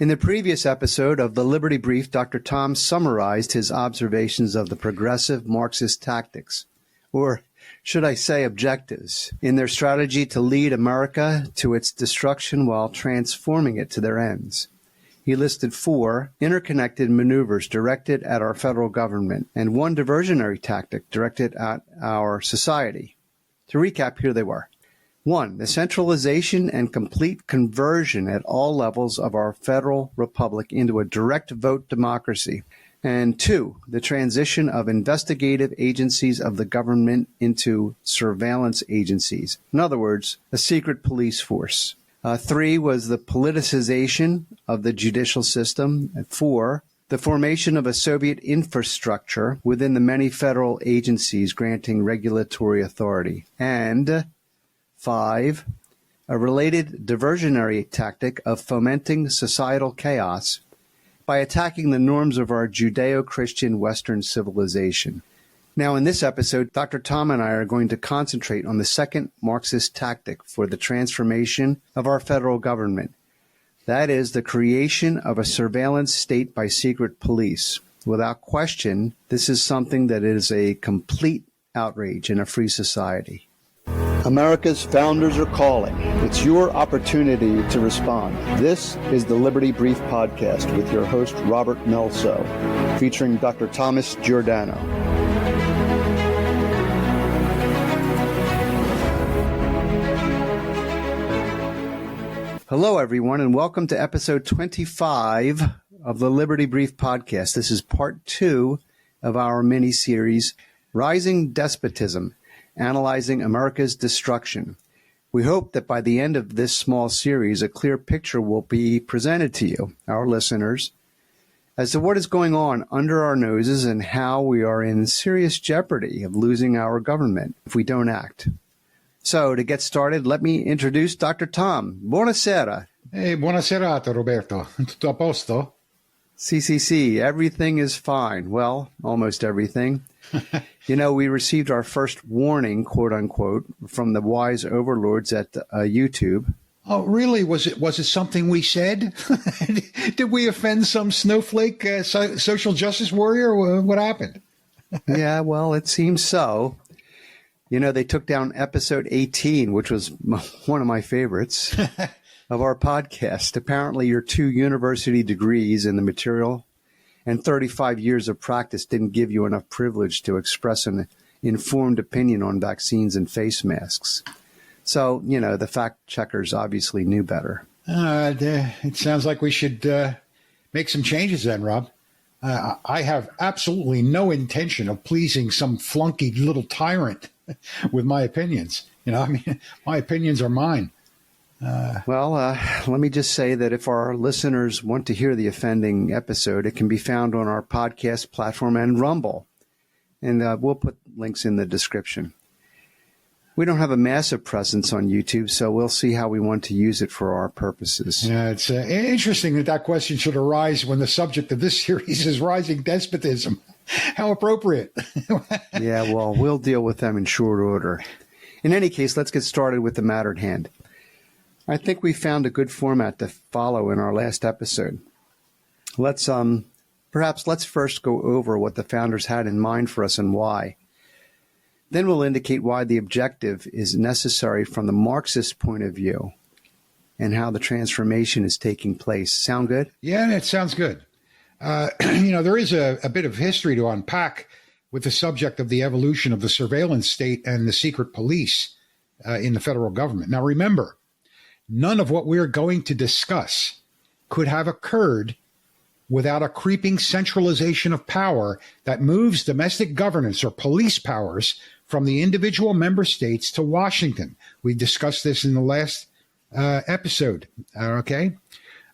In the previous episode of the Liberty Brief, Dr. Tom summarized his observations of the progressive Marxist tactics, or should I say objectives, in their strategy to lead America to its destruction while transforming it to their ends. He listed 4 interconnected maneuvers directed at our federal government and 1 diversionary tactic directed at our society. To recap, here they were. 1. The centralization and complete conversion at all levels of our federal republic into a direct vote democracy. And 2. The transition of investigative agencies of the government into surveillance agencies. In other words, a secret police force. 3 was the politicization of the judicial system. And 4, the formation of a Soviet infrastructure within the many federal agencies granting regulatory authority. And 5, a related diversionary tactic of fomenting societal chaos by attacking the norms of our Judeo-Christian Western civilization. Now, in this episode, Dr. Tom and I are going to concentrate on the second Marxist tactic for the transformation of our federal government. That is the creation of a surveillance state by secret police. Without question, this is something that is a complete outrage in a free society. America's founders are calling. It's your opportunity to respond. This is the Liberty Brief Podcast with your host, Robert Melso, featuring Dr. Thomas Giordano. Hello, everyone, and welcome to episode 25 of the Liberty Brief Podcast. This is part 2 of our mini-series, Rising Despotism, Analyzing America's Destruction. We hope that by the end of this small series, a clear picture will be presented to you, our listeners, as to what is going on under our noses and how we are in serious jeopardy of losing our government if we don't act. So, to get started, let me introduce Dr. Tom. Buonasera. Hey, buona serata, Roberto. Tutto a posto? CCC, everything is fine. Well, almost everything. You know, we received our first warning, quote unquote, from the wise overlords at YouTube. Oh, really? Was it something we said? Did we offend some snowflake social justice warrior? What happened? Yeah, well, it seems so. You know, they took down episode 18, which was one of my favorites of our podcast. Apparently, your 2 university degrees in the material and 35 years of practice didn't give you enough privilege to express an informed opinion on vaccines and face masks. So, you know, the fact checkers obviously knew better. It sounds like we should make some changes then, Rob. I have absolutely no intention of pleasing some flunky little tyrant with my opinions. You know, I mean, my opinions are mine. Well, let me just say that if our listeners want to hear the offending episode, it can be found on our podcast platform and Rumble. And we'll put links in the description. We don't have a massive presence on YouTube, so we'll see how we want to use it for our purposes. Yeah, it's interesting that question should arise when the subject of this series is rising despotism. How appropriate. Yeah, well, we'll deal with them in short order. In any case, let's get started with the matter at hand. I think we found a good format to follow in our last episode. Let's first go over what the founders had in mind for us and why. Then we'll indicate why the objective is necessary from the Marxist point of view and how the transformation is taking place. Sound good? Yeah, that sounds good. You know, there is a bit of history to unpack with the subject of the evolution of the surveillance state and the secret police in the federal government. Now, remember, none of what we're going to discuss could have occurred without a creeping centralization of power that moves domestic governance or police powers from the individual member states to Washington. We discussed this in the last episode, okay?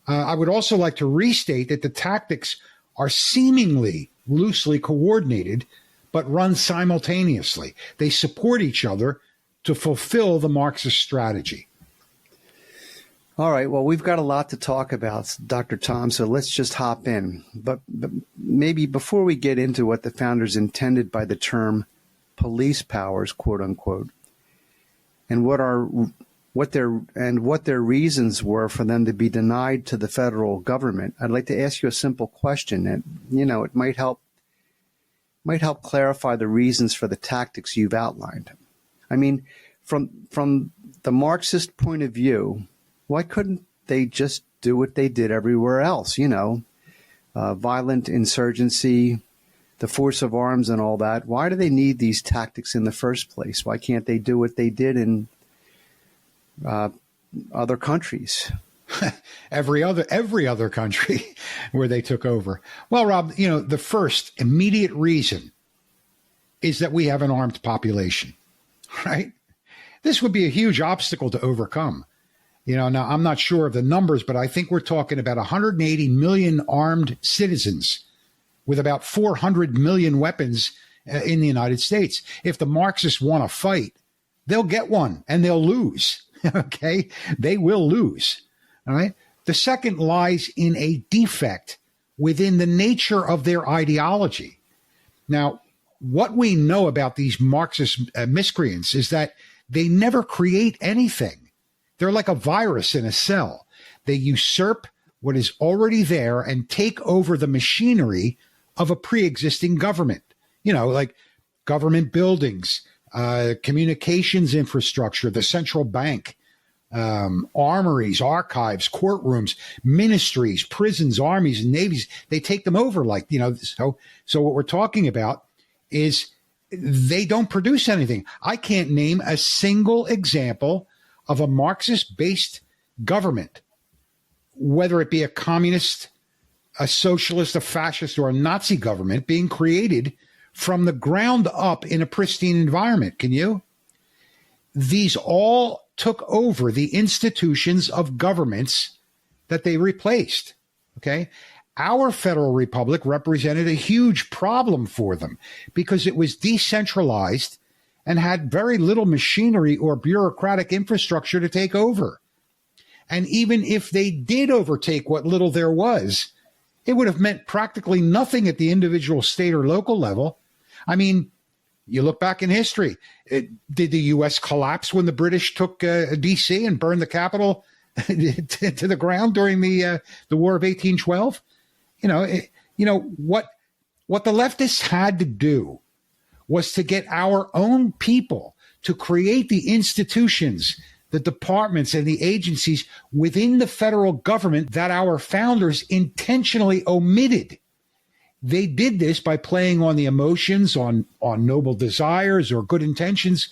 I would also like to restate that the tactics are seemingly loosely coordinated, but run simultaneously. They support each other to fulfill the Marxist strategy. All right, well, we've got a lot to talk about, Dr. Tom, so let's just hop in. But maybe before we get into what the founders intended by the term police powers, quote unquote, and what are what their reasons were for them to be denied to the federal government, I'd like to ask you a simple question, and it might help clarify the reasons for the tactics you've outlined. I mean, from the Marxist point of view, why couldn't they just do what they did everywhere else? Violent insurgency, the force of arms and all that. Why do they need these tactics in the first place? Why can't they do what they did in other countries? every other country where they took over. Well, Rob, the first immediate reason is that we have an armed population, right? This would be a huge obstacle to overcome. Now I'm not sure of the numbers, but I think we're talking about 180 million armed citizens with about 400 million weapons in the United States. If the Marxists want to fight, they'll get one and they'll lose. Okay? They will lose. All right? The second lies in a defect within the nature of their ideology. Now, what we know about these Marxist miscreants is that they never create anything. They're like a virus in a cell. They usurp what is already there and take over the machinery of a pre-existing government, like government buildings, communications infrastructure, the central bank, armories, archives, courtrooms, ministries, prisons, armies, and navies. They take them over so what we're talking about is they don't produce anything. I can't name a single example of a Marxist-based government, whether it be a communist, a socialist, a fascist, or a Nazi government being created from the ground up in a pristine environment. Can you? These all took over the institutions of governments that they replaced. Okay? Our federal republic represented a huge problem for them because it was decentralized and had very little machinery or bureaucratic infrastructure to take over. And even if they did overtake what little there was, it would have meant practically nothing at the individual state or local level. I mean, you look back in history. Did the U.S. collapse when the British took D.C. and burned the capital to the ground during the War of 1812? What the leftists had to do was to get our own people to create the institutions, the departments and the agencies within the federal government that our founders intentionally omitted. They did this by playing on the emotions, on noble desires or good intentions,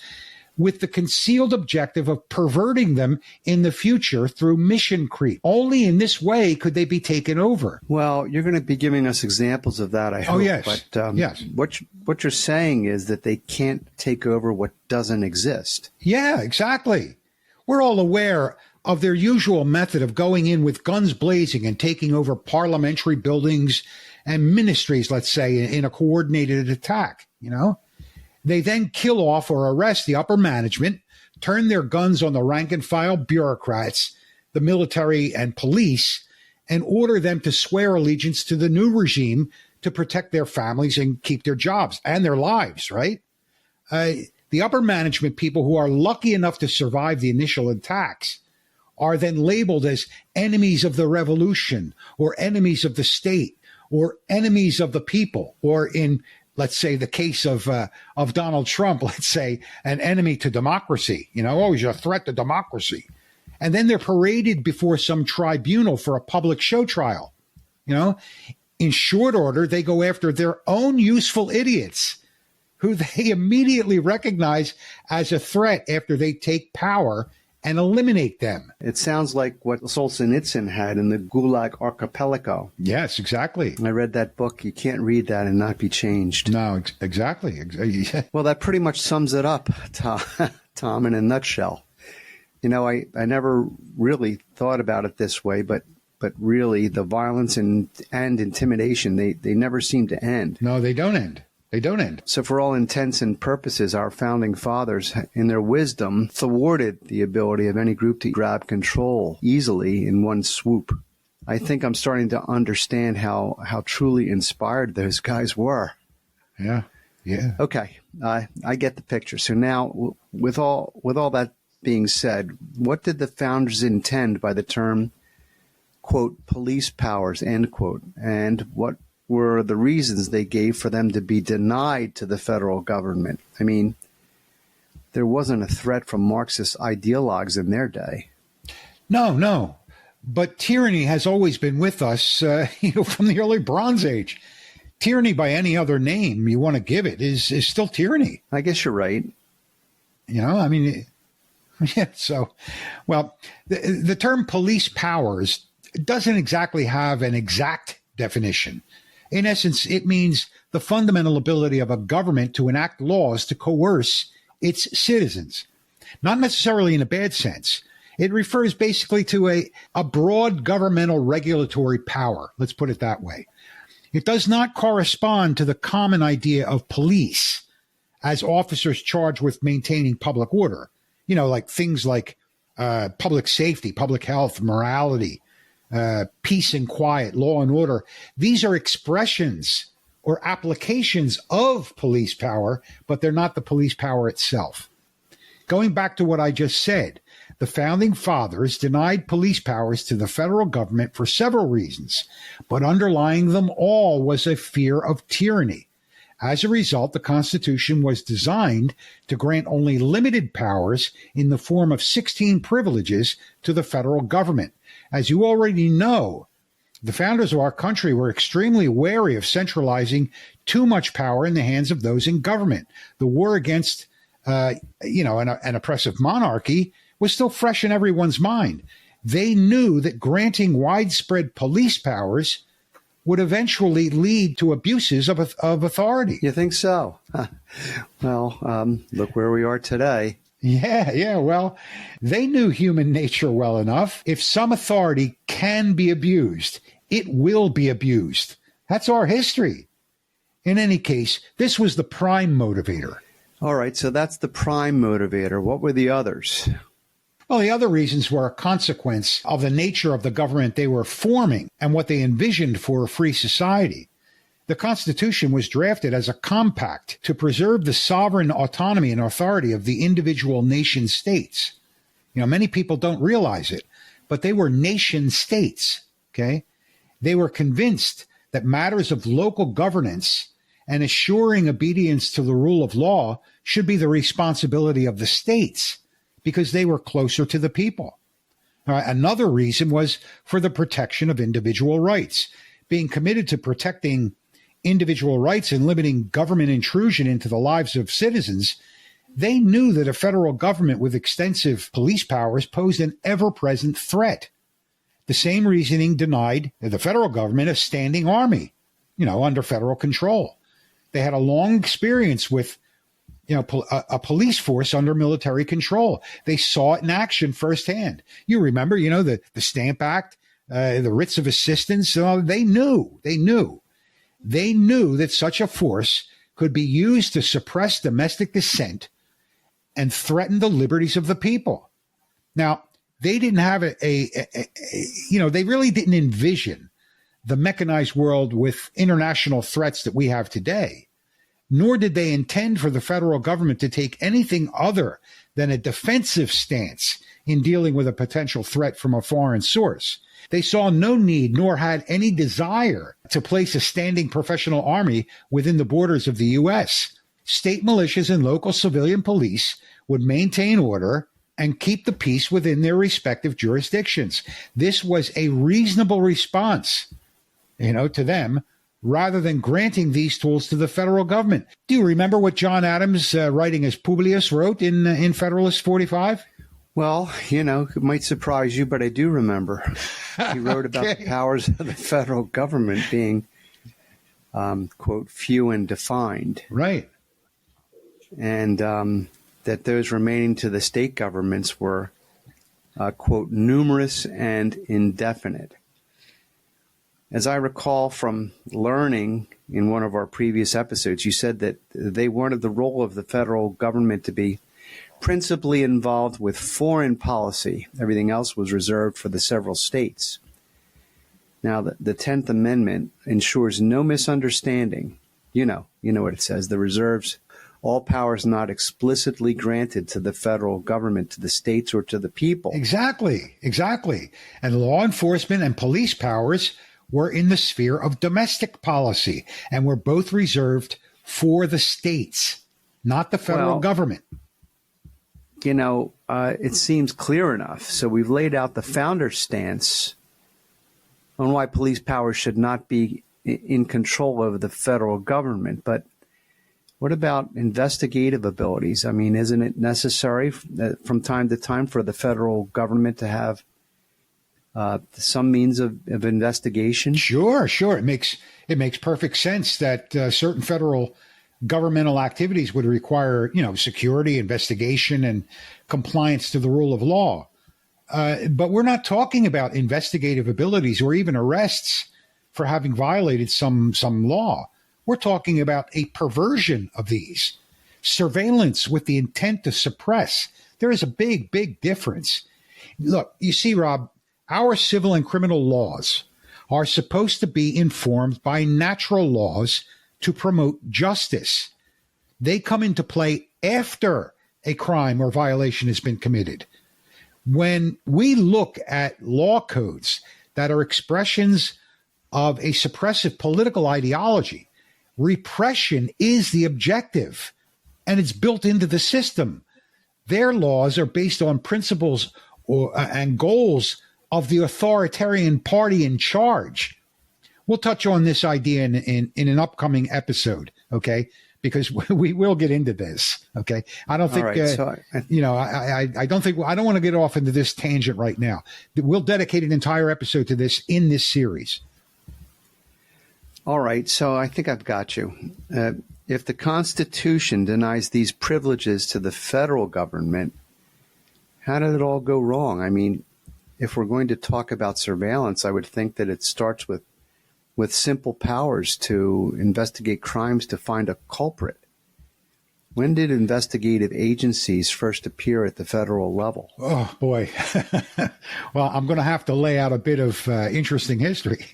with the concealed objective of perverting them in the future through mission creep. Only in this way could they be taken over. Well, you're going to be giving us examples of that, I hope. Oh, yes. But yes. What you're saying is that they can't take over what doesn't exist. Yeah, exactly. We're all aware of their usual method of going in with guns blazing and taking over parliamentary buildings and ministries, let's say, in a coordinated attack, They then kill off or arrest the upper management, turn their guns on the rank and file bureaucrats, the military and police, and order them to swear allegiance to the new regime to protect their families and keep their jobs and their lives, right? The upper management people who are lucky enough to survive the initial attacks are then labeled as enemies of the revolution or enemies of the state or enemies of the people, or in, let's say, the case of Donald Trump, let's say, an enemy to democracy, he's a threat to democracy. And then they're paraded before some tribunal for a public show trial. In short order, they go after their own useful idiots who they immediately recognize as a threat after they take power and eliminate them. It sounds like what Solzhenitsyn had in the Gulag Archipelago. Yes, exactly. I read that book. You can't read that and not be changed. No, exactly. Well, that pretty much sums it up, Tom, in a nutshell. I never really thought about it this way, but really the violence and intimidation, they never seem to end. No, they don't end. They don't end. So for all intents and purposes, our founding fathers, in their wisdom, thwarted the ability of any group to grab control easily in one swoop. I think I'm starting to understand how truly inspired those guys were. Yeah. Okay, I get the picture. So now, with all that being said, what did the founders intend by the term, quote, police powers, end quote, and what were the reasons they gave for them to be denied to the federal government? I mean, there wasn't a threat from Marxist ideologues in their day. No. But tyranny has always been with us, from the early Bronze Age. Tyranny by any other name you want to give it is still tyranny. I guess you're right. Yeah, so, well, the term police powers doesn't exactly have an exact definition. In essence, it means the fundamental ability of a government to enact laws to coerce its citizens, not necessarily in a bad sense. It refers basically to a broad governmental regulatory power. Let's put it that way. It does not correspond to the common idea of police as officers charged with maintaining public order. Like things like public safety, public health, morality, peace and quiet, law and order. These are expressions or applications of police power, but they're not the police power itself. Going back to what I just said, the founding fathers denied police powers to the federal government for several reasons, but underlying them all was a fear of tyranny. As a result, the Constitution was designed to grant only limited powers in the form of 16 privileges to the federal government. As you already know, the founders of our country were extremely wary of centralizing too much power in the hands of those in government. The war against, an oppressive monarchy was still fresh in everyone's mind. They knew that granting widespread police powers would eventually lead to abuses of authority. You think so? Well, look where we are today. Yeah. Well, they knew human nature well enough. If some authority can be abused, it will be abused. That's our history. In any case, this was the prime motivator. All right, so that's the prime motivator. What were the others? Well, the other reasons were a consequence of the nature of the government they were forming and what they envisioned for a free society. The Constitution was drafted as a compact to preserve the sovereign autonomy and authority of the individual nation states. Many people don't realize it, but they were nation states, okay? They were convinced that matters of local governance and assuring obedience to the rule of law should be the responsibility of the states, because they were closer to the people. Another reason was for the protection of individual rights. Being committed to protecting individual rights and limiting government intrusion into the lives of citizens, they knew that a federal government with extensive police powers posed an ever-present threat. The same reasoning denied the federal government a standing army, under federal control. They had a long experience with a police force under military control. They saw it in action firsthand. You remember, the Stamp Act, the writs of assistance. They knew that such a force could be used to suppress domestic dissent and threaten the liberties of the people. Now, they didn't have they really didn't envision the mechanized world with international threats that we have today. Nor did they intend for the federal government to take anything other than a defensive stance in dealing with a potential threat from a foreign source. They saw no need nor had any desire to place a standing professional army within the borders of the U.S. State militias and local civilian police would maintain order and keep the peace within their respective jurisdictions. This was a reasonable response, to them, rather than granting these tools to the federal government. Do you remember what John Adams, writing as Publius, wrote in Federalist 45? Well, it might surprise you, but I do remember. He wrote about the powers of the federal government being, quote, few and defined. Right. And that those remaining to the state governments were, quote, numerous and indefinite. As I recall from learning in one of our previous episodes, you said that they wanted the role of the federal government to be principally involved with foreign policy. Everything else was reserved for the several states. Now, the 10th Amendment ensures no misunderstanding. You know what it says. The reserves all powers not explicitly granted to the federal government, to the states, or to the people. Exactly. And law enforcement and police powers were in the sphere of domestic policy and were both reserved for the states, not the federal government. It seems clear enough. So we've laid out the founder's stance on why police powers should not be in control of the federal government. But what about investigative abilities? I mean, isn't it necessary from time to time for the federal government to have some means of investigation? Sure. It makes perfect sense that certain federal governmental activities would require, security, investigation, and compliance to the rule of law. But we're not talking about investigative abilities or even arrests for having violated some law. We're talking about a perversion of these. Surveillance with the intent to suppress. There is a big, big difference. Look, you see, Rob, our civil and criminal laws are supposed to be informed by natural laws to promote justice. They come into play after a crime or violation has been committed. When we look at law codes that are expressions of a suppressive political ideology, repression is the objective, and it's built into the system. Their laws are based on principles and goals of the authoritarian party in charge. We'll touch on this idea in an upcoming episode, okay? Because we will get into this, okay? I don't think, I don't want to get off into this tangent right now. We'll dedicate an entire episode to this in this series. All right, so I think I've got you. If the Constitution denies these privileges to the federal government, how did it all go wrong? I mean, if we're going to talk about surveillance, I would think that it starts with simple powers to investigate crimes to find a culprit. When did investigative agencies first appear at the federal level? Oh, boy. Well, I'm going to have to lay out a bit of interesting history.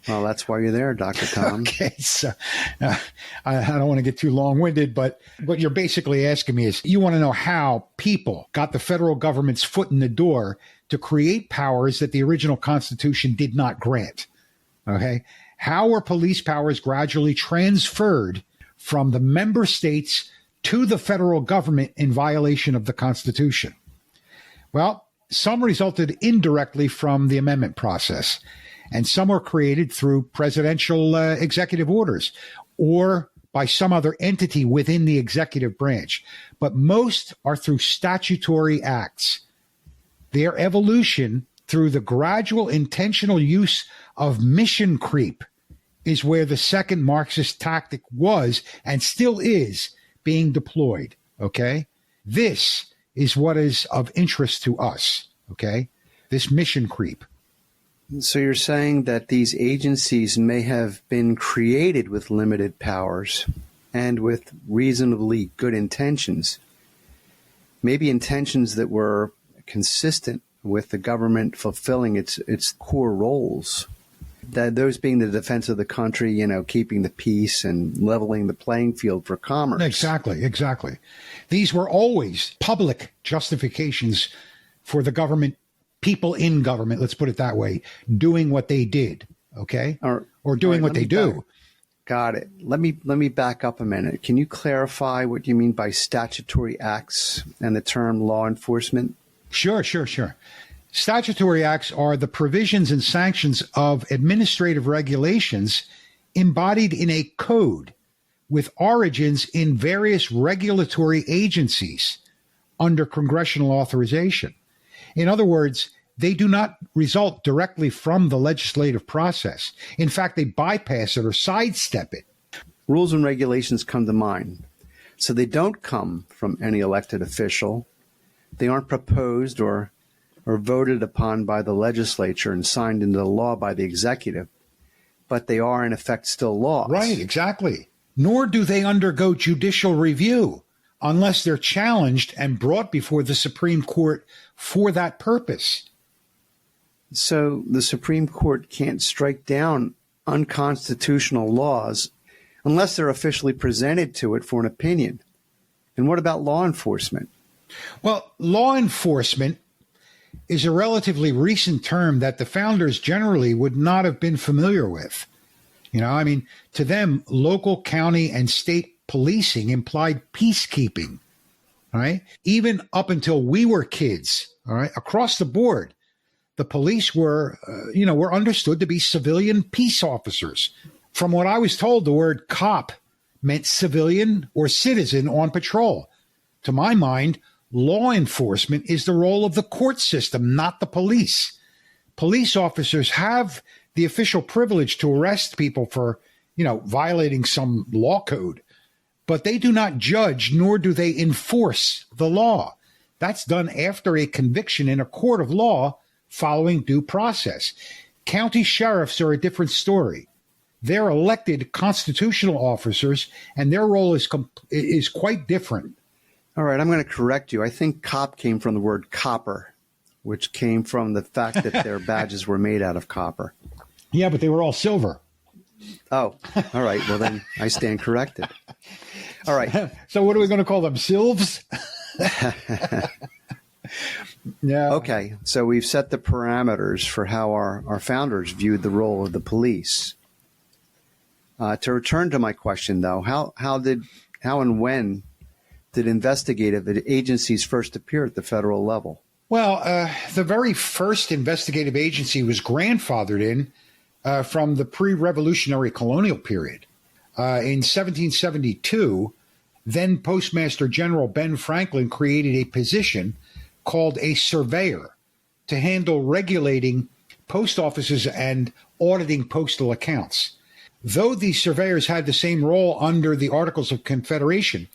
Well, that's why you're there, Dr. Tom. Okay, so I don't want to get too long-winded, but what you're basically asking me is you want to know how people got the federal government's foot in the door to create powers that the original Constitution did not grant. Okay? How were police powers gradually transferred from the member states to the federal government in violation of the Constitution? Well, some resulted indirectly from the amendment process, and some were created through presidential executive orders or by some other entity within the executive branch. But most are through statutory acts. Their evolution through the gradual intentional use of mission creep is where the second Marxist tactic was and still is being deployed, okay? This is what is of interest to us, okay? This mission creep. So you're saying that these agencies may have been created with limited powers and with reasonably good intentions, maybe intentions that were consistent with the government fulfilling its core roles, that those being the defense of the country, keeping the peace and leveling the playing field for commerce. Exactly. These were always public justifications for the government, people in government, let's put it that way, doing what they did, okay? Or doing what they do. Got it. Let me back up a minute. Can you clarify what you mean by statutory acts and the term law enforcement? Sure. Statutory acts are the provisions and sanctions of administrative regulations embodied in a code with origins in various regulatory agencies under congressional authorization. In other words, they do not result directly from the legislative process. In fact, they bypass it or sidestep it. Rules and regulations come to mind. So they don't come from any elected official. They aren't proposed or voted upon by the legislature and signed into law by the executive, but they are in effect still laws. Right, exactly. Nor do they undergo judicial review unless they're challenged and brought before the Supreme Court for that purpose. So the Supreme Court can't strike down unconstitutional laws unless they're officially presented to it for an opinion. And what about law enforcement? Well, law enforcement is a relatively recent term that the founders generally would not have been familiar with. To them, local, county, and state policing implied peacekeeping, all right? Even up until we were kids, all right, across the board, the police were understood to be civilian peace officers. From what I was told, the word cop meant civilian or citizen on patrol. To my mind, law enforcement is the role of the court system, not the police. Police officers have the official privilege to arrest people for, violating some law code, but they do not judge, nor do they enforce the law. That's done after a conviction in a court of law following due process. County sheriffs are a different story. They're elected constitutional officers, and their role is quite different. All right, I'm going to correct you. I think cop came from the word copper, which came from the fact that their badges were made out of copper. Yeah, but they were all silver. Oh, all right. Well, then I stand corrected. All right. So what are we going to call them? Sylvs? Yeah. Okay. So we've set the parameters for how our founders viewed the role of the police. To return to my question, though, how and when did investigative agencies first appear at the federal level? Well, the very first investigative agency was grandfathered in from the pre-revolutionary colonial period. In 1772, then Postmaster General Ben Franklin created a position called a surveyor to handle regulating post offices and auditing postal accounts. Though these surveyors had the same role under the Articles of Confederation,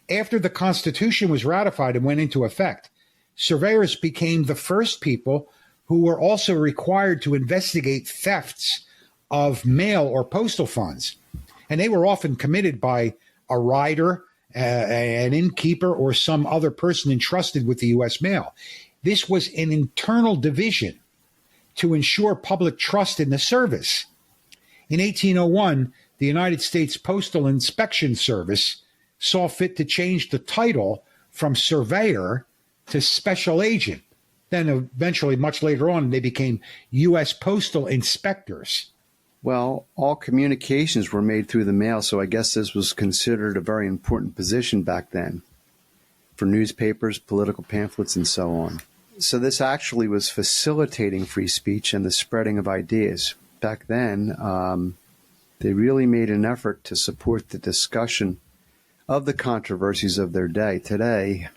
after the Constitution was ratified and went into effect, surveyors became the first people who were also required to investigate thefts of mail or postal funds. And they were often committed by a rider, an innkeeper, or some other person entrusted with the U.S. mail. This was an internal division to ensure public trust in the service. In 1801, the United States Postal Inspection Service saw fit to change the title from surveyor to special agent. Then eventually, much later on, they became U.S. Postal Inspectors. Well, all communications were made through the mail, so I guess this was considered a very important position back then for newspapers, political pamphlets, and so on. So this actually was facilitating free speech and the spreading of ideas. Back then, they really made an effort to support the discussion of the controversies of their day. Today,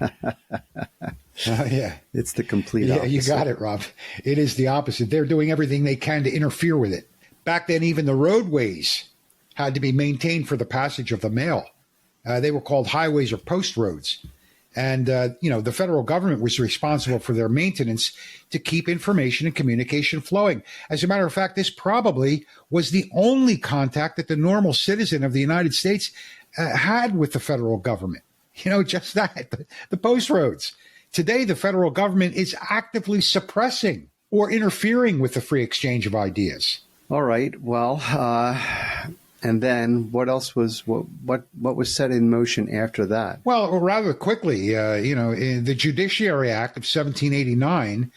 yeah, it's the complete opposite. You got it, Rob. It is the opposite. They're doing everything they can to interfere with it. Back then, even the roadways had to be maintained for the passage of the mail. They were called highways or post roads. And, the federal government was responsible for their maintenance to keep information and communication flowing. As a matter of fact, this probably was the only contact that the normal citizen of the United States had with the federal government. Just that, the post roads. Today, the federal government is actively suppressing or interfering with the free exchange of ideas. All right. Well, and then what else was what was set in motion after that? Well, rather quickly, the Judiciary Act of 1789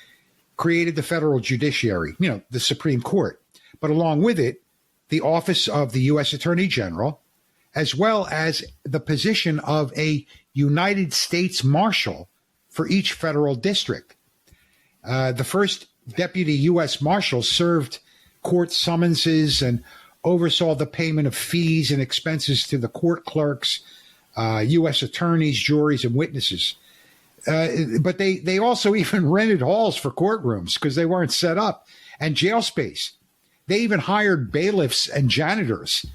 created the federal judiciary, the Supreme Court, but along with it, the office of the U.S. Attorney General, as well as the position of a United States Marshal for each federal district. The first deputy U.S. Marshal served court summonses and oversaw the payment of fees and expenses to the court clerks, U.S. attorneys, juries, and witnesses. But they also even rented halls for courtrooms because they weren't set up, and jail space. They even hired bailiffs and janitors.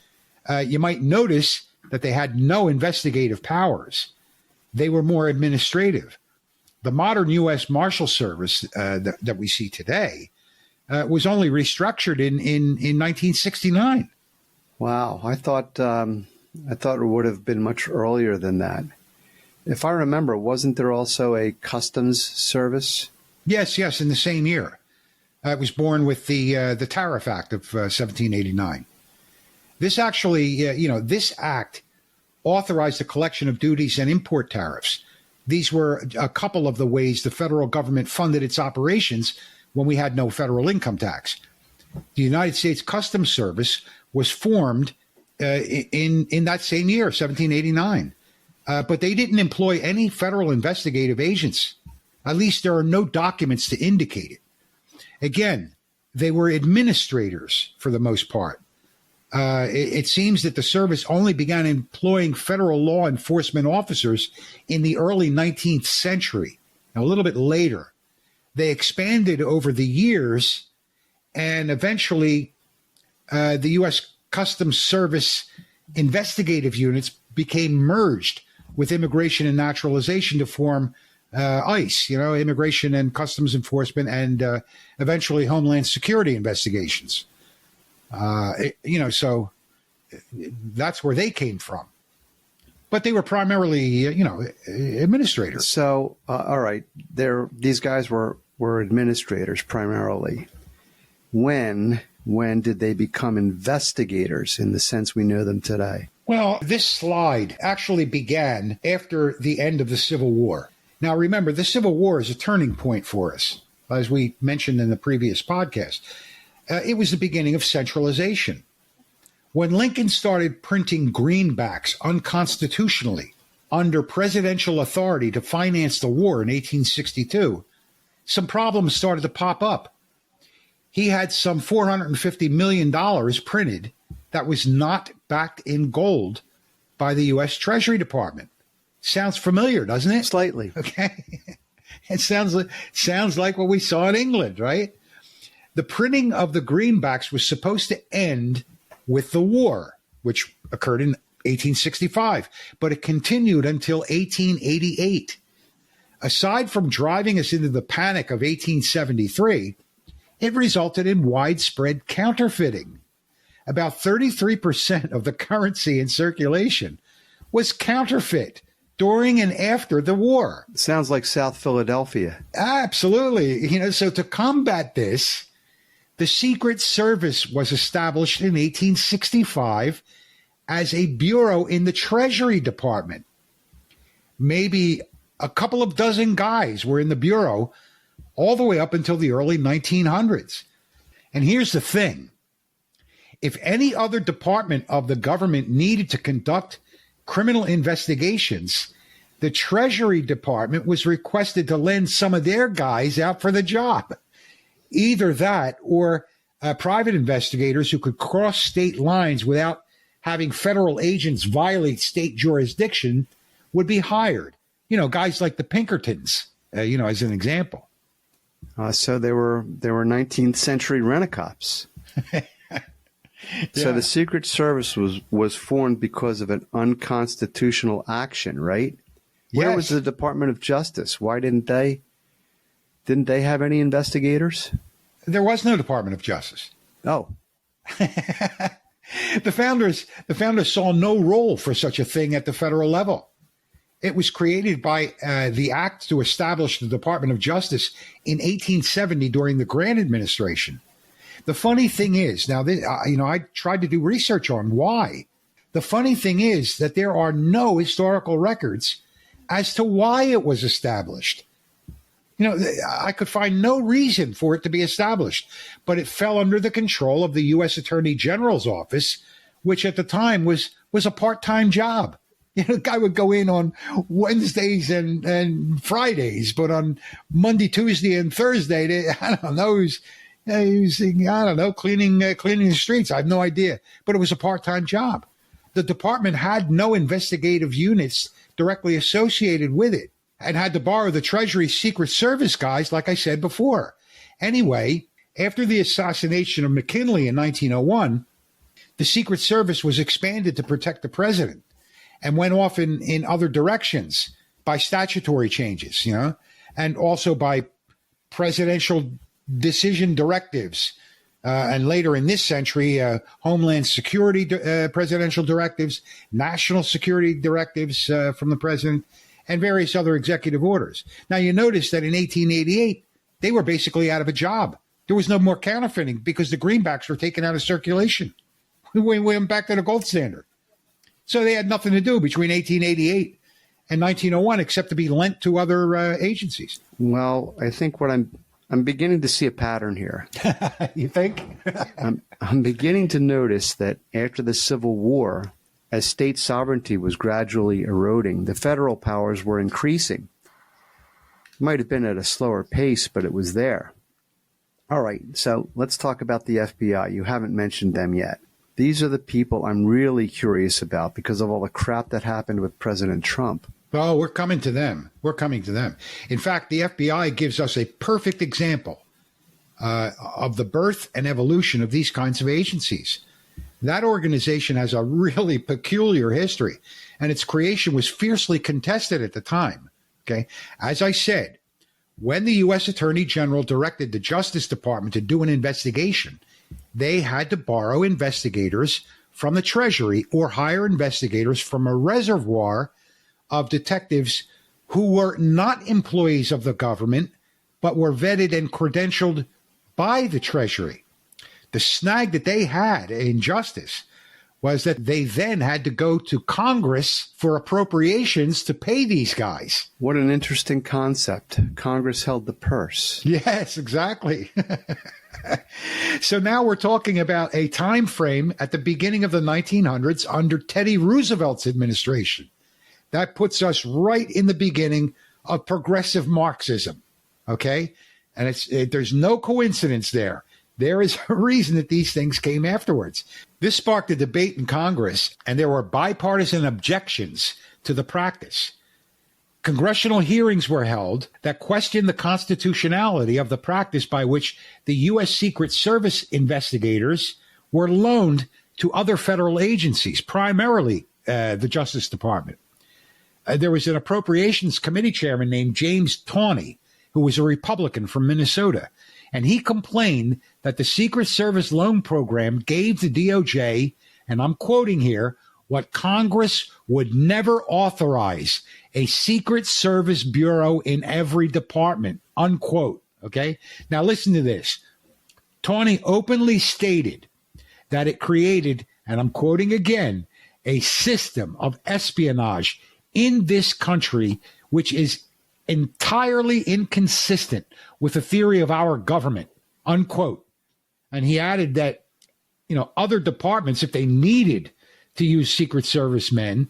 You might notice that they had no investigative powers. They were more administrative. The modern U.S. Marshal Service that we see today was only restructured in 1969. Wow, I thought it would have been much earlier than that. If I remember, wasn't there also a customs service? Yes, in the same year. It was born with the Tariff Act of 1789. This actually, this act authorized the collection of duties and import tariffs. These were a couple of the ways the federal government funded its operations when we had no federal income tax. The United States Customs Service was formed in that same year, 1789. But they didn't employ any federal investigative agents. At least there are no documents to indicate it. Again, they were administrators for the most part. It seems that the service only began employing federal law enforcement officers in the early 19th century, a little bit later. They expanded over the years, and eventually the U.S. Customs Service investigative units became merged with Immigration and Naturalization to form ICE, Immigration and Customs Enforcement, and eventually Homeland Security investigations. So that's where they came from. But they were primarily, administrators. So, all right, these guys were administrators primarily. When did they become investigators in the sense we know them today? Well, this slide actually began after the end of the Civil War. Now, remember, the Civil War is a turning point for us, as we mentioned in the previous podcast. It was the beginning of centralization. When Lincoln started printing greenbacks unconstitutionally under presidential authority to finance the war in 1862, some problems started to pop up. He had some $450 million printed that was not backed in gold by the U.S. Treasury Department. Sounds familiar, doesn't it? Slightly. Okay. It sounds like what we saw in England, right? The printing of the greenbacks was supposed to end with the war, which occurred in 1865, but it continued until 1888. Aside from driving us into the panic of 1873, it resulted in widespread counterfeiting. About 33% of the currency in circulation was counterfeit during and after the war. Sounds like South Philadelphia. Absolutely. So to combat this, the Secret Service was established in 1865 as a bureau in the Treasury Department. Maybe a couple of dozen guys were in the bureau all the way up until the early 1900s. And here's the thing. If any other department of the government needed to conduct criminal investigations, the Treasury Department was requested to lend some of their guys out for the job. Either that or private investigators who could cross state lines without having federal agents violate state jurisdiction would be hired. Guys like the Pinkertons, as an example. So they were 19th century rent-a-cops. So the Secret Service was formed because of an unconstitutional action, right? Where was the Department of Justice? Why didn't they have any investigators? There was no Department of Justice. Oh. The founders saw no role for such a thing at the federal level. It was created by the act to establish the Department of Justice in 1870 during the Grant administration. The funny thing is, now, I tried to do research on why. The funny thing is that there are no historical records as to why it was established. I could find no reason for it to be established, but it fell under the control of the U.S. Attorney General's office, which at the time was a part-time job. The guy would go in on Wednesdays and Fridays, but on Monday, Tuesday, and Thursday, he was cleaning the streets. I have no idea, but it was a part-time job. The department had no investigative units directly associated with it and had to borrow the Treasury Secret Service guys, like I said before. Anyway, after the assassination of McKinley in 1901, the Secret Service was expanded to protect the president and went off in other directions by statutory changes, and also by presidential decision directives. And later in this century, Homeland Security presidential directives, national security directives from the president, and various other executive orders. Now, you notice that in 1888, they were basically out of a job. There was no more counterfeiting because the greenbacks were taken out of circulation. We went back to the gold standard. So they had nothing to do between 1888 and 1901 except to be lent to other agencies. Well, I think what I'm beginning to see a pattern here. You think? I'm beginning to notice that after the Civil War, as state sovereignty was gradually eroding, the federal powers were increasing. It might have been at a slower pace, but it was there. All right, so let's talk about the FBI. You haven't mentioned them yet. These are the people I'm really curious about because of all the crap that happened with President Trump. Oh, we're coming to them. We're coming to them. In fact, the FBI gives us a perfect example of the birth and evolution of these kinds of agencies. That organization has a really peculiar history, and its creation was fiercely contested at the time. Okay, as I said, when the U.S. Attorney General directed the Justice Department to do an investigation, they had to borrow investigators from the Treasury or hire investigators from a reservoir of detectives who were not employees of the government, but were vetted and credentialed by the Treasury. The snag that they had in justice was that they then had to go to Congress for appropriations to pay these guys. What an interesting concept. Congress held the purse. Yes, exactly. So now we're talking about a time frame at the beginning of the 1900s under Teddy Roosevelt's administration. That puts us right in the beginning of progressive Marxism, okay? And there's no coincidence there. There is a reason that these things came afterwards. This sparked a debate in Congress, and there were bipartisan objections to the practice. Congressional hearings were held that questioned the constitutionality of the practice by which the U.S. Secret Service investigators were loaned to other federal agencies, primarily the Justice Department. There was an Appropriations Committee chairman named James Tawney, who was a Republican from Minnesota, and he complained that the Secret Service loan program gave the DOJ, and I'm quoting here, what Congress would never authorize, a Secret Service bureau in every department, unquote. Okay? Now listen to this. Tawney openly stated that it created, and I'm quoting again, a system of espionage in this country which is entirely inconsistent with the theory of our government, unquote. And he added that, other departments, if they needed to use Secret Service men,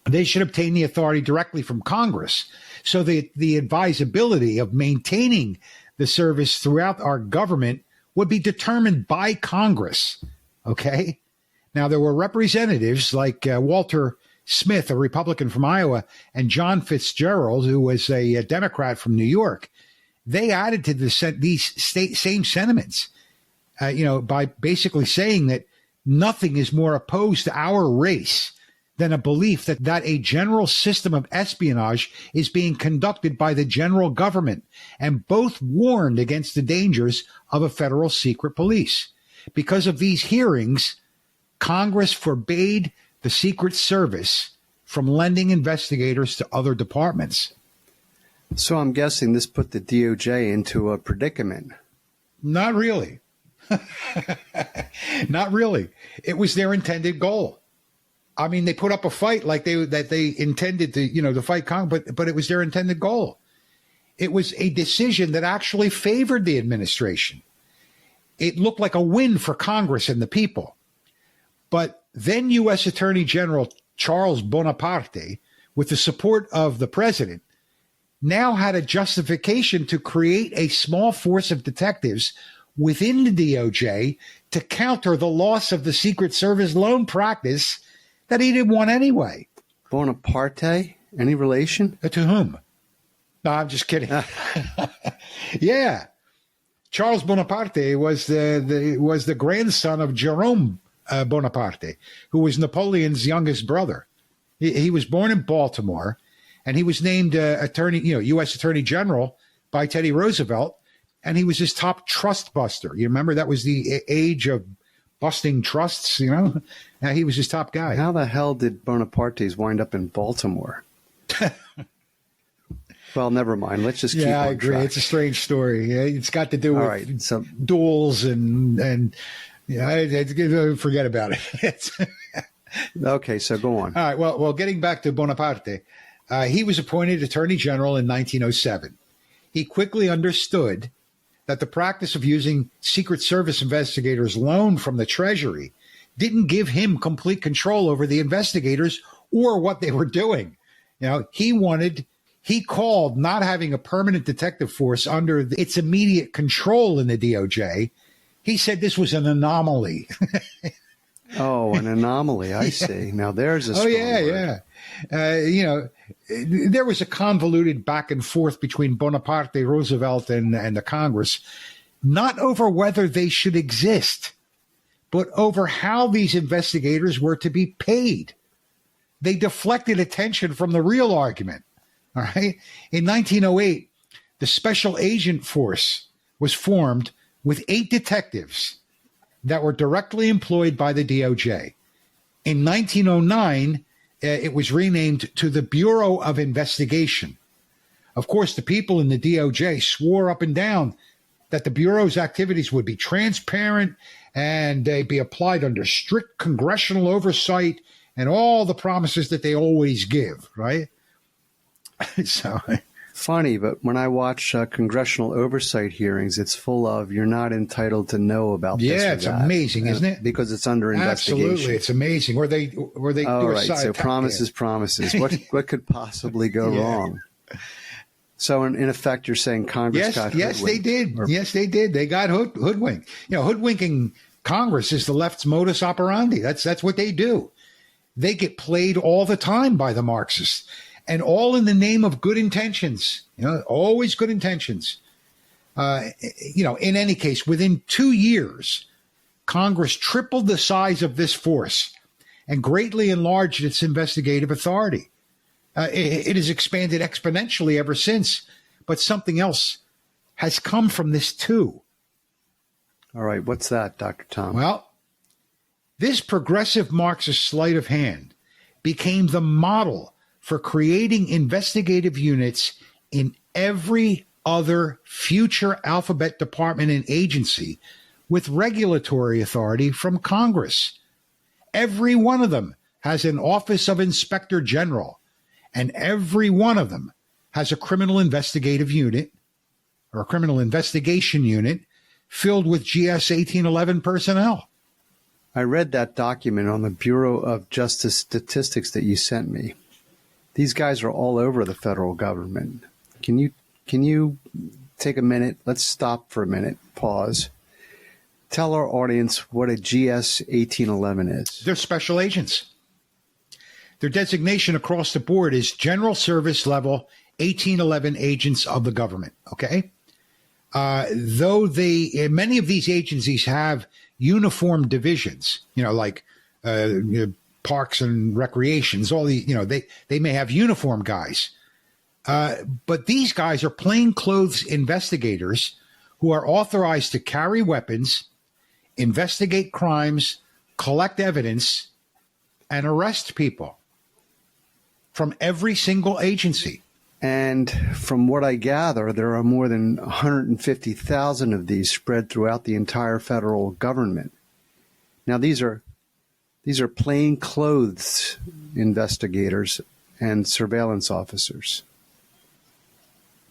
they should obtain the authority directly from Congress. So the advisability of maintaining the service throughout our government would be determined by Congress. Okay? Now, there were representatives like Walter Smith, a Republican from Iowa, and John Fitzgerald, who was a Democrat from New York. They added to these same sentiments, by basically saying that nothing is more opposed to our race than a belief that a general system of espionage is being conducted by the general government, and both warned against the dangers of a federal secret police. Because of these hearings, Congress forbade the Secret Service from lending investigators to other departments. So I'm guessing this put the DOJ into a predicament. Not really. Not really. It was their intended goal. I mean, they put up a fight like they intended to, to fight Congress, but it was their intended goal. It was a decision that actually favored the administration. It looked like a win for Congress and the people. But then U.S. Attorney General Charles Bonaparte, with the support of the president, now had a justification to create a small force of detectives within the DOJ to counter the loss of the Secret Service loan practice that he didn't want anyway. Bonaparte? Any relation? To whom? No, I'm just kidding. Yeah. Charles Bonaparte was the grandson of Jerome Bonaparte, who was Napoleon's youngest brother. He was born in Baltimore, and he was named U.S. Attorney General by Teddy Roosevelt, and he was his top trust buster. You remember that was the age of busting trusts, He was his top guy. How the hell did Bonaparte's wind up in Baltimore? Well, never mind. Let's just keep on I agree. track. It's a strange story. It's got to do with duels and forget about it. Okay, so go on. All right. Well, getting back to Bonaparte, he was appointed Attorney General in 1907. He quickly understood that the practice of using Secret Service investigators loaned from the Treasury didn't give him complete control over the investigators or what they were doing. He called not having a permanent detective force under its immediate control in the DOJ. He said this was an anomaly. Oh, an anomaly. I see. Now there's a strong word. There was a convoluted back and forth between Bonaparte, Roosevelt, and the Congress, not over whether they should exist, but over how these investigators were to be paid. They deflected attention from the real argument. All right. In 1908, the Special Agent Force was formed with 8 detectives that were directly employed by the DOJ. In 1909, it was renamed to the Bureau of Investigation. Of course, the people in the DOJ swore up and down that the Bureau's activities would be transparent and they'd be applied under strict congressional oversight and all the promises that they always give, right? So funny, but when I watch congressional oversight hearings, it's full of "you're not entitled to know about this." Yeah, it's amazing, isn't it? Because it's under investigation. Absolutely, it's amazing. Or they do a side so promises. What could possibly go wrong? So in effect, you're saying Congress got hoodwinked. Yes, they did. Yes, they did. They got hoodwinked. Hoodwinking Congress is the left's modus operandi. That's what they do. They get played all the time by the Marxists. And all in the name of good intentions, always good intentions. In any case, within 2 years, Congress tripled the size of this force and greatly enlarged its investigative authority. It has expanded exponentially ever since, but something else has come from this too. All right, what's that, Dr. Tom? Well, this progressive Marxist sleight of hand became the model for creating investigative units in every other future alphabet department and agency with regulatory authority from Congress. Every one of them has an Office of Inspector General, and every one of them has a criminal investigative unit or a criminal investigation unit filled with GS 1811 personnel. I read that document on the Bureau of Justice Statistics that you sent me. These guys are all over the federal government. Can you take a minute? Let's stop for a minute. Pause. Tell our audience what a GS 1811 is. They're special agents. Their designation across the board is General Service Level 1811 agents of the government. Okay, though many of these agencies have uniform divisions. Like parks and recreations, all the, they may have uniform guys. But these guys are plainclothes investigators who are authorized to carry weapons, investigate crimes, collect evidence, and arrest people from every single agency. And from what I gather, there are more than 150,000 of these spread throughout the entire federal government. Now, these are plainclothes investigators and surveillance officers.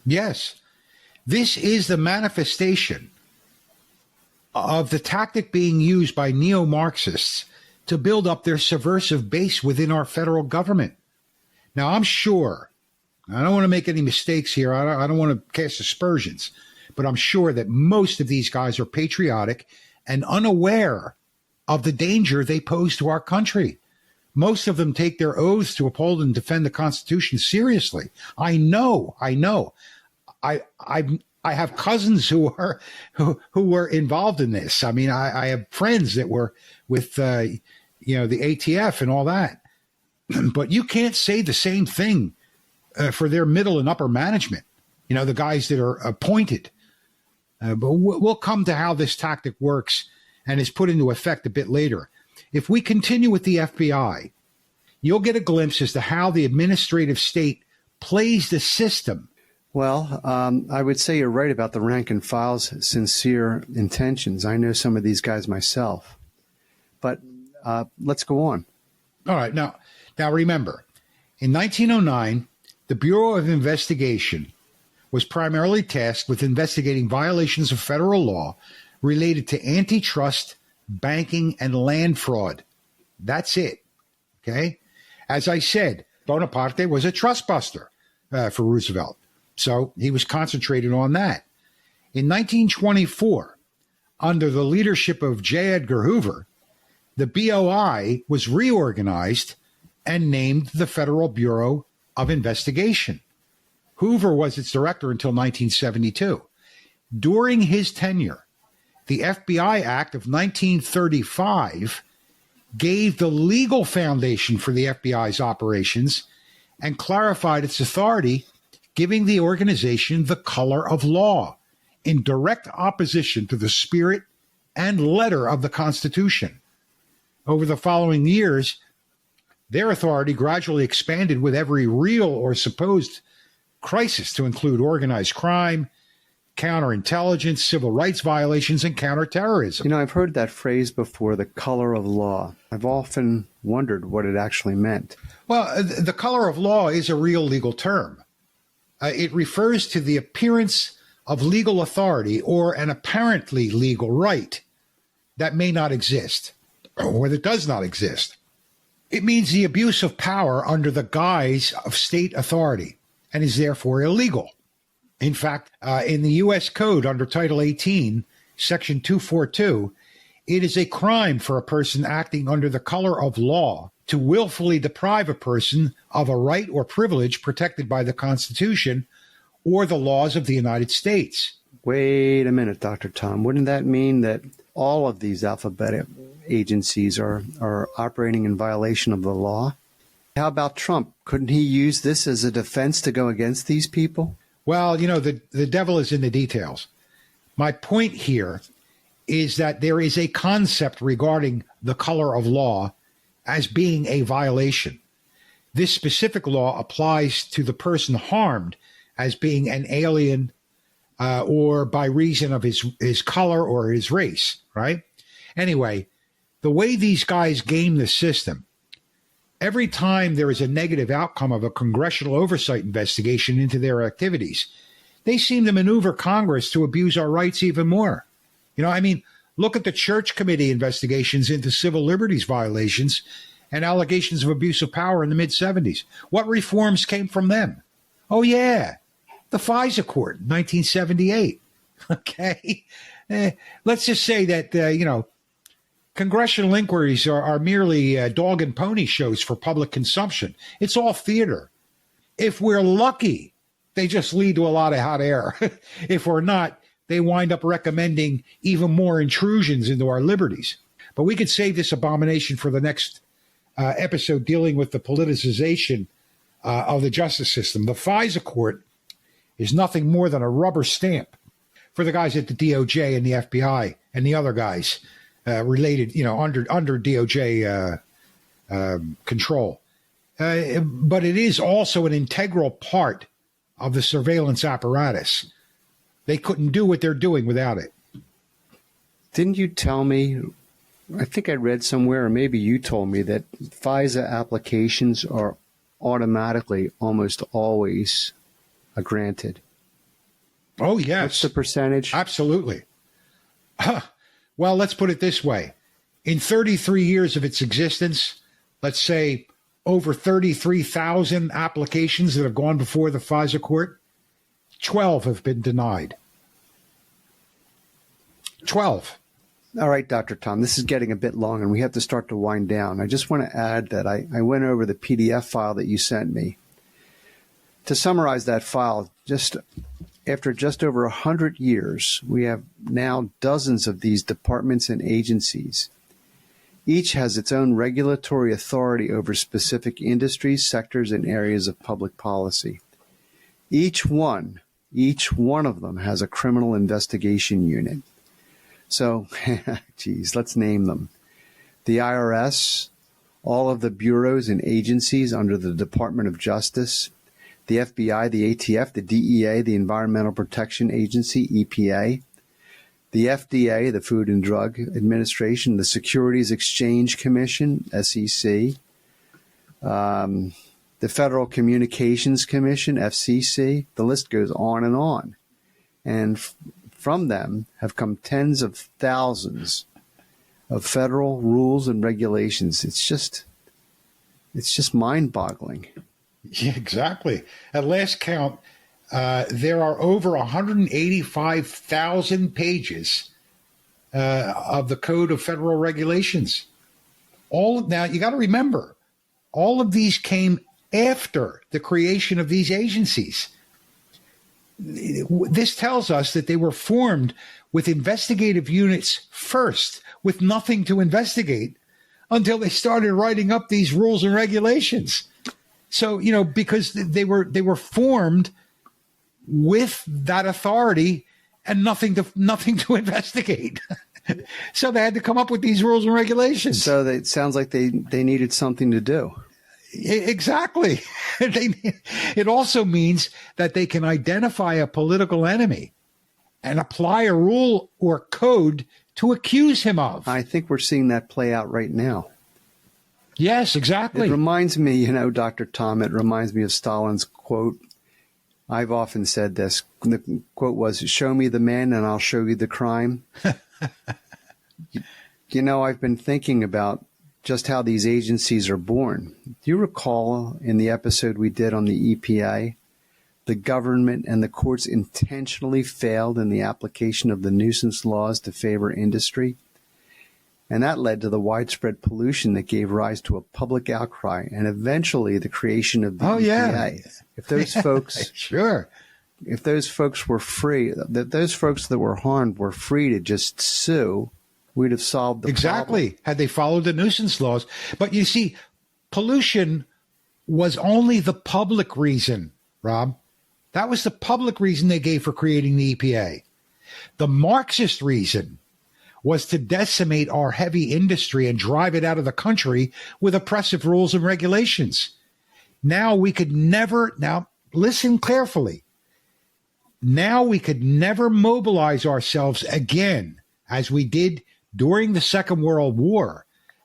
Yes, this is the manifestation of the tactic being used by neo-Marxists to build up their subversive base within our federal government. Now, I'm sure, I don't want to make any mistakes here, I don't want to cast aspersions, but I'm sure that most of these guys are patriotic and unaware of the danger they pose to our country. Most of them take their oaths to uphold and defend the Constitution seriously. I know. I have cousins who were involved in this. I mean, I have friends that were with the ATF and all that. But you can't say the same thing for their middle and upper management. The guys that are appointed. But we'll come to how this tactic works and is put into effect a bit later. If we continue with the FBI, you'll get a glimpse as to how the administrative state plays the system. Well, I would say you're right about the rank and file's sincere intentions. I know some of these guys myself. But let's go on. All right. Now remember, in 1909, the Bureau of Investigation was primarily tasked with investigating violations of federal law related to antitrust, banking, and land fraud. That's it. Okay? As I said, Bonaparte was a trust buster for Roosevelt. So he was concentrated on that. In 1924, under the leadership of J. Edgar Hoover, the BOI was reorganized and named the Federal Bureau of Investigation. Hoover was its director until 1972. During his tenure, the FBI Act of 1935 gave the legal foundation for the FBI's operations and clarified its authority, giving the organization the color of law in direct opposition to the spirit and letter of the Constitution. Over the following years, their authority gradually expanded with every real or supposed crisis to include organized crime, counterintelligence, civil rights violations, and counterterrorism. You know, I've heard that phrase before, the color of law. I've often wondered what it actually meant. Well, the color of law is a real legal term. It refers to the appearance of legal authority or an apparently legal right that may not exist or that does not exist. It means the abuse of power under the guise of state authority and is therefore illegal. In fact, in the U.S. Code under Title 18, Section 242, it is a crime for a person acting under the color of law to willfully deprive a person of a right or privilege protected by the Constitution or the laws of the United States. Wait a minute, Dr. Tom. Wouldn't that mean that all of these alphabetic agencies are operating in violation of the law? How about Trump? Couldn't he use this as a defense to go against these people? Well, you know, the devil is in the details. My point here is that there is a concept regarding the color of law as being a violation. This specific law applies to the person harmed as being an alien or by reason of his color or his race, right? Anyway, the way these guys game the system, every time there is a negative outcome of a congressional oversight investigation into their activities, they seem to maneuver Congress to abuse our rights even more. You know, I mean, look at the Church Committee investigations into civil liberties violations and allegations of abuse of power in the mid-'70s. What reforms came from them? Oh, yeah, the FISA Court in 1978. Okay? Let's just say that, congressional inquiries are merely dog and pony shows for public consumption. It's all theater. If we're lucky, they just lead to a lot of hot air. If we're not, they wind up recommending even more intrusions into our liberties. But we could save this abomination for the next episode dealing with the politicization of the justice system. The FISA Court is nothing more than a rubber stamp for the guys at the DOJ and the FBI and the other guys related, under DOJ control. But it is also an integral part of the surveillance apparatus. They couldn't do what they're doing without it. Didn't you tell me, I think I read somewhere, or maybe you told me, that FISA applications are automatically almost always granted? Oh, yes. What's the percentage? Absolutely. Well, let's put it this way. In 33 years of its existence, let's say over 33,000 applications that have gone before the FISA court, 12 have been denied. 12. All right, Dr. Tom, this is getting a bit long and we have to start to wind down. I just want to add that I went over the PDF file that you sent me. To summarize that file, after just over 100 years, we have now dozens of these departments and agencies. Each has its own regulatory authority over specific industries, sectors, and areas of public policy. Each one of them has a criminal investigation unit. So, let's name them. The IRS, all of the bureaus and agencies under the Department of Justice, the FBI, the ATF, the DEA, the Environmental Protection Agency, EPA, the FDA, the Food and Drug Administration, the Securities Exchange Commission, SEC, the Federal Communications Commission, FCC, the list goes on and on. And from them have come tens of thousands of federal rules and regulations. It's just mind-boggling. Yeah, exactly. At last count, there are over 185,000 pages of the Code of Federal Regulations. Now, you got to remember, all of these came after the creation of these agencies. This tells us that they were formed with investigative units first, with nothing to investigate, until they started writing up these rules and regulations. So, because they were formed with that authority and nothing to investigate. So they had to come up with these rules and regulations. So it sounds like they needed something to do. Exactly. It also means that they can identify a political enemy and apply a rule or code to accuse him of. I think we're seeing that play out right now. Yes, exactly. It reminds me, Dr. Tom, it reminds me of Stalin's quote. I've often said this. The quote was, "Show me the man and I'll show you the crime." I've been thinking about just how these agencies are born. Do you recall in the episode we did on the EPA, the government and the courts intentionally failed in the application of the nuisance laws to favor industry? And that led to the widespread pollution that gave rise to a public outcry and eventually the creation of the EPA. Yeah. If those folks, sure, if those folks were free, that those folks that were harmed were free to just sue, we'd have solved the problem. Had they followed the nuisance laws. But you see, pollution was only the public reason, Rob. That was the public reason they gave for creating the EPA. The Marxist reason was to decimate our heavy industry and drive it out of the country with oppressive rules and regulations. Now, listen carefully. Now we could never mobilize ourselves again, as we did during the Second World War,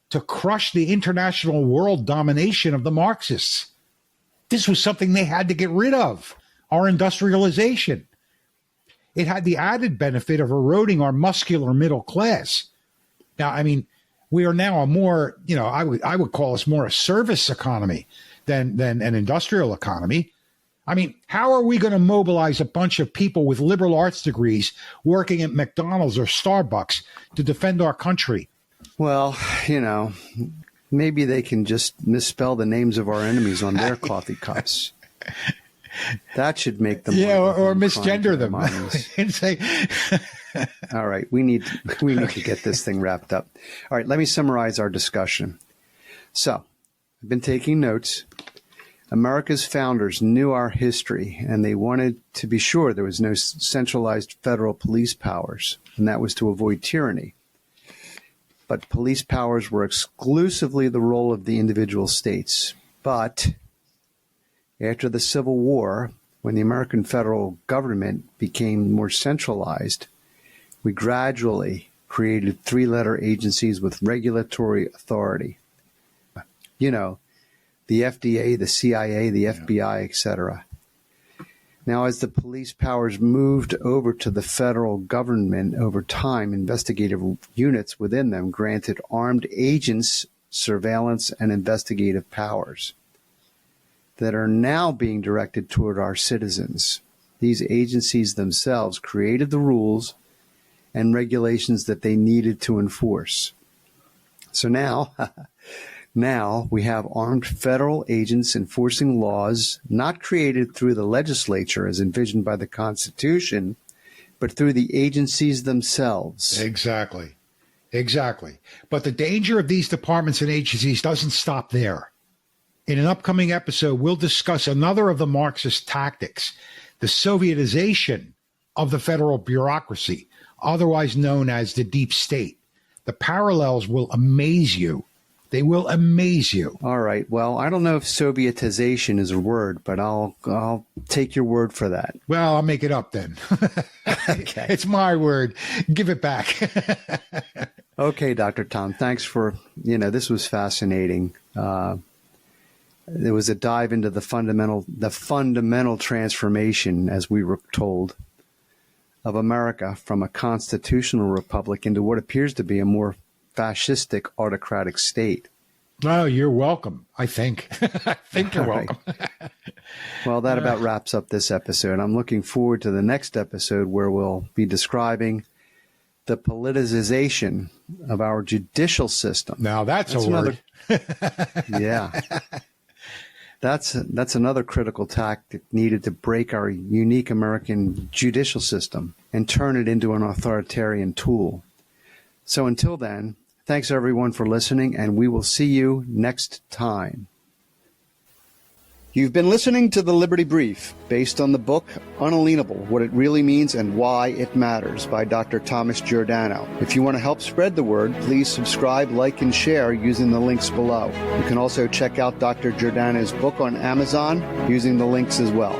to crush the international world domination of the Marxists. This was something they had to get rid of, our industrialization. It had the added benefit of eroding our muscular middle class. Now, we are now a more, I would call us more a service economy than an industrial economy. How are we going to mobilize a bunch of people with liberal arts degrees working at McDonald's or Starbucks to defend our country? Well, maybe they can just misspell the names of our enemies on their coffee cups. That should make them. Yeah, or misgender them. And say, all right, we need to get this thing wrapped up. All right, let me summarize our discussion. So, I've been taking notes. America's founders knew our history, and they wanted to be sure there was no centralized federal police powers, and that was to avoid tyranny. But police powers were exclusively the role of the individual states. But after the Civil War, when the American federal government became more centralized, we gradually created three-letter agencies with regulatory authority. The FDA, the CIA, the FBI, etc. Now, as the police powers moved over to the federal government over time, investigative units within them granted armed agents surveillance and investigative powers that are now being directed toward our citizens. These agencies themselves created the rules and regulations that they needed to enforce. So now we have armed federal agents enforcing laws not created through the legislature as envisioned by the Constitution, but through the agencies themselves. Exactly. But the danger of these departments and agencies doesn't stop there. In an upcoming episode, we'll discuss another of the Marxist tactics, the Sovietization of the federal bureaucracy, otherwise known as the deep state. The parallels will amaze you. They will amaze you. All right. Well, I don't know if Sovietization is a word, but I'll take your word for that. Well, I'll make it up then. Okay. It's my word. Give it back. Okay, Dr. Tom. Thanks for, this was fascinating. There was a dive into the fundamental transformation, as we were told, of America from a constitutional republic into what appears to be a more fascistic autocratic state. Oh, you're welcome, I think. I think you're welcome. Well, that about wraps up this episode. I'm looking forward to the next episode where we'll be describing the politicization of our judicial system. Now that's a word. Yeah. That's another critical tactic needed to break our unique American judicial system and turn it into an authoritarian tool. So until then, thanks everyone for listening, and we will see you next time. You've been listening to The Liberty Brief, based on the book Unalienable, What It Really Means and Why It Matters by Dr. Thomas Giordano. If you want to help spread the word, please subscribe, like, and share using the links below. You can also check out Dr. Giordano's book on Amazon using the links as well.